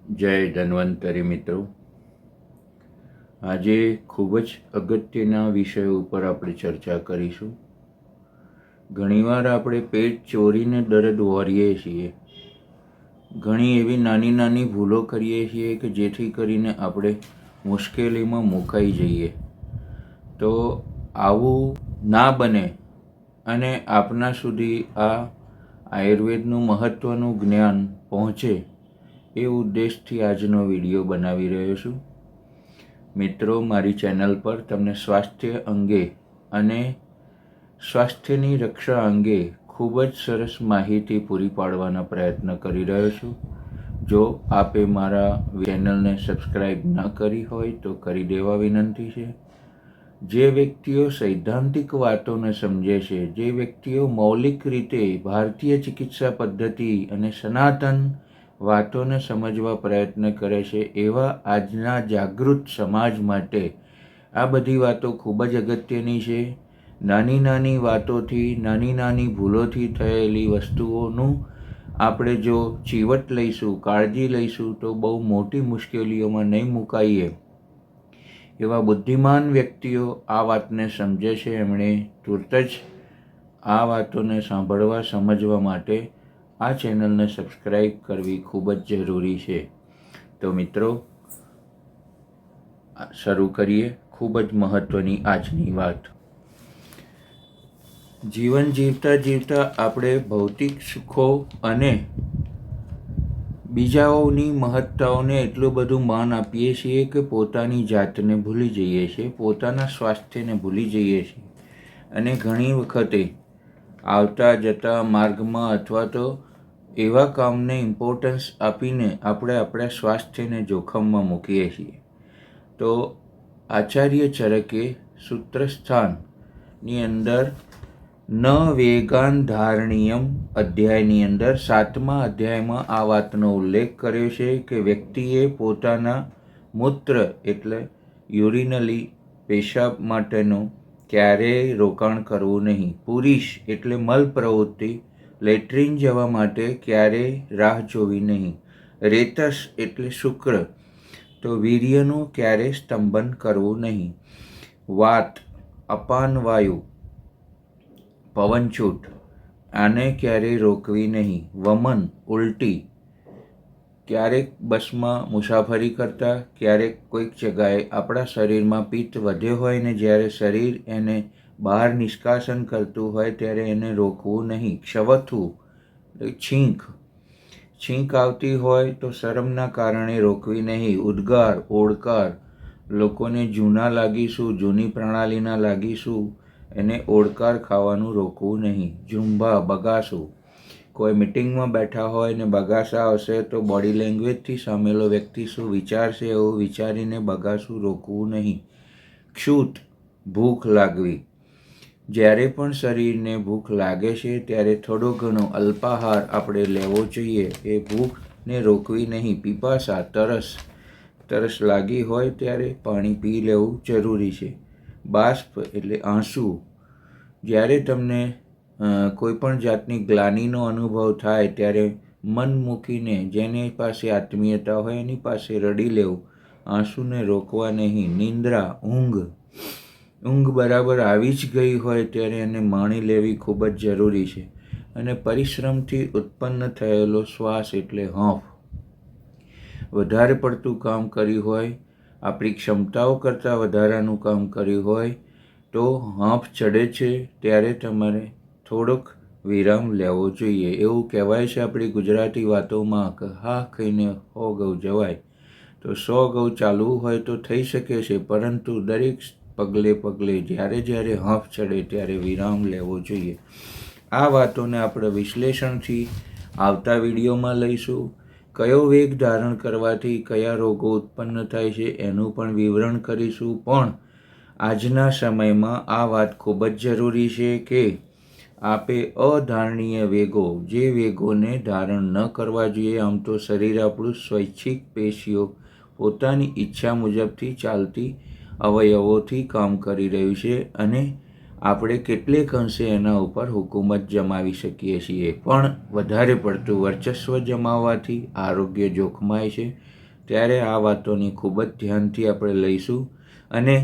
જય ધન્વંતરી મિત્રો, આજે ખૂબ જ અગત્યના વિષય ઉપર આપણે ચર્ચા કરીશું. ઘણીવાર આપણે પેટ ચોરીને દર્દ વહોરીએ છીએ. ઘણી એવી નાની નાની ભૂલો કરીએ છીએ કે જેથી કરીને આપણે મુશ્કેલીમાં મુકાઈ જઈએ. તો આવું ના બને અને આપના સુધી આ આયુર્વેદનું મહત્ત્વનું જ્ઞાન પહોંચે એ ઉદ્દેશથી આજનો વિડીયો બનાવી રહ્યો છું. મિત્રો, મારી ચેનલ પર તમને સ્વાસ્થ્ય અંગે અને સ્વાસ્થ્યની રક્ષા અંગે ખૂબ જ સરસ માહિતી પૂરી પાડવાના પ્રયત્ન કરી રહ્યો છું. જો આપે મારા ચેનલને સબસ્ક્રાઈબ ન કરી હોય તો કરી દેવા વિનંતી છે. જે વ્યક્તિઓ સૈદ્ધાંતિક વાતોને સમજે છે, જે વ્યક્તિઓ મૌલિક રીતે ભારતીય ચિકિત્સા પદ્ધતિ અને સનાતન વાતોને સમજવા પ્રયત્ન કરે છે, એવા આજના જાગૃત સમાજ માટે આ બધી વાતો ખૂબ જ અગત્યની છે. નાની નાની વાતોથી, નાની નાની ભૂલોથી થયેલી વસ્તુઓનું આપણે જો ચીવટ લઈશું, કાળજી લઈશું તો બહુ મોટી મુશ્કેલીઓમાં નહીં મુકાઈએ. એવા બુદ્ધિમાન વ્યક્તિઓ આ વાતને સમજે છે. એમણે તુરત જ આ વાતોને સાંભળવા, સમજવા માટે આ ચેનલને સબસ્ક્રાઈબ કરવી ખૂબ જ જરૂરી છે. તો મિત્રો, શરૂ કરીએ ખૂબ જ મહત્ત્વની આજની વાત. જીવન જીવતા જીવતા આપણે ભૌતિક સુખો અને બીજાઓની મહત્તાઓને એટલું બધું માન આપીએ છીએ કે પોતાની જાતને ભૂલી જઈએ છીએ, પોતાના સ્વાસ્થ્યને ભૂલી જઈએ છીએ. અને ઘણી વખતે આવતા જતા માર્ગમાં અથવા તો એવા કામને ઇમ્પોર્ટન્સ આપીને આપણે આપણા સ્વાસ્થ્યને જોખમમાં મૂકીએ છીએ. તો આચાર્ય ચરકે સૂત્રસ્થાનની અંદર ન વેગાન ધારણીયમ અધ્યાયની અંદર 7મા અધ્યાયમાં આ વાતનો ઉલ્લેખ કર્યો છે કે વ્યક્તિએ પોતાના મૂત્ર એટલે યુરિનલી પેશાબ માટેનું ક્યારેય રોકાણ કરવું નહીં. પુરીશ એટલે મલ પ્રવૃત્તિ લેટ્રિન જવા માટે ક્યારેય રાહ જોવી નહીં. રેતસ એટલે શુક્ર તો વીર્યનું ક્યારેય સ્તંભન કરવું નહીં. વાત અપાન વાયુ પવનછૂટ આને ક્યારેય રોકવી નહીં. વમન ઉલટી ક્યારેક બસમાં મુસાફરી કરતા, ક્યારેક કોઈક જગાએ આપણા શરીરમાં પિત્ત વધ્યો હોય ને જ્યારે શરીર એને બહાર નિષ્કાસન કરતું હોય ત્યારે એને રોકવું નહીં. ક્ષવથું છીંક આવતી હોય તો શરમના કારણે રોકવી નહીં. ઉદ્ગાર ઓડકાર લોકોને જૂના લાગીશું, જૂની પ્રણાલીના લાગીશું એને ઓડકાર ખાવાનું રોકવું નહીં. ઝુંભા બગાસું કોઈ મિટિંગમાં બેઠા હોય ને બગાસા આવશે તો બોડી લેંગ્વેજથી સામેલો વ્યક્તિ શું વિચારશે એવું વિચારીને બગાસું રોકવું નહીં. ક્ષુત ભૂખ લાગવી જ્યારે પણ શરીરને ભૂખ લાગે છે ત્યારે થોડો ઘણો અલ્પાહાર આપણે લેવો જોઈએ. એ ભૂખને રોકવી નહીં. પીપાસા તરસ લાગી હોય ત્યારે પાણી પી લેવું જરૂરી છે. બાષ્પ એટલે આંસુ જ્યારે તમને કોઈ પણ જાતની ગ્લાનિનો અનુભવ થાય ત્યારે મન મૂકીને જેની પાસે આત્મીયતા હોય એની પાસે રડી લેવું. આંસુને રોકવા નહીં. નિંદ્રા ઊંઘ બરાબર આવી જ ગઈ હોય ત્યારે એને માણી લેવી ખૂબ જ જરૂરી છે. અને પરિશ્રમથી ઉત્પન્ન થયેલો શ્વાસ એટલે હંફ. વધારે પડતું કામ કર્યું હોય, આપણી ક્ષમતાઓ કરતાં વધારાનું કામ કર્યું હોય તો હાંફ ચડે છે ત્યારે તમારે થોડોક વિરામ લેવો જોઈએ. એવું કહેવાય છે આપણી ગુજરાતી વાતોમાં કે હા ખાઈને 100 ઘઉં જવાય. તો 100 ઘઉં ચાલવું હોય તો થઈ શકે છે, પરંતુ દરેક પગલે પગલે જ્યારે હાંફ ચડે ત્યારે વિરામ લેવો જોઈએ. આ વાતોને આપણે વિશ્લેષણથી આવતા વિડીયોમાં લઈશું. કયો વેગ ધારણ કરવાથી કયા રોગો ઉત્પન્ન થાય છે એનું પણ વિવરણ કરીશું. પણ આજના સમયમાં આ વાત ખૂબ જ જરૂરી છે કે આપે અધારણીય વેગો, જે વેગોને ધારણ ન કરવા જોઈએ. આમ તો શરીર આપણું સ્વૈચ્છિક પેશીઓ પોતાની ઈચ્છા મુજબથી ચાલતી અવયવોથી કામ કરી રહ્યું છે અને આપણે કેટલેક અંશે એના ઉપર હુકુમત જમાવી શકીએ છીએ. પણ વધારે પડતું વર્ચસ્વ જમાવવાથી આરોગ્ય જોખમાય છે. ત્યારે આ વાતોની ખૂબ જ ધ્યાનથી આપણે લઈશું અને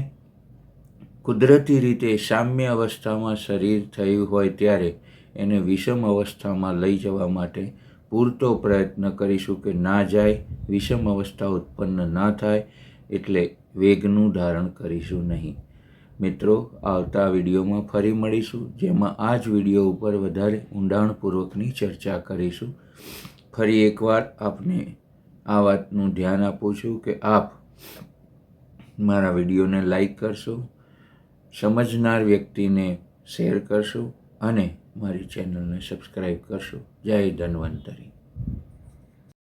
કુદરતી રીતે સામ્ય અવસ્થામાં શરીર થયું હોય ત્યારે એને વિષમ અવસ્થામાં લઈ જવા માટે પૂરતો પ્રયત્ન કરીશું કે ના જાય, વિષમ અવસ્થા ઉત્પન્ન ના થાય, એટલે વેગનું ધારણ કરીશું નહીં. મિત્રો, આવતા વિડીયોમાં ફરી મળીશું, જેમાં આ જ વિડીયો ઉપર વધારે ઊંડાણપૂર્વકની ચર્ચા કરીશું. ફરી એકવાર આપને આ વાતનું ધ્યાન આપું છું કે આપ મારા વિડીયોને લાઈક કરશો, સમજનાર વ્યક્તિને શેર કરશો અને મારી ચેનલને સબસ્ક્રાઈબ કરશો. જય ધન્વંતરી.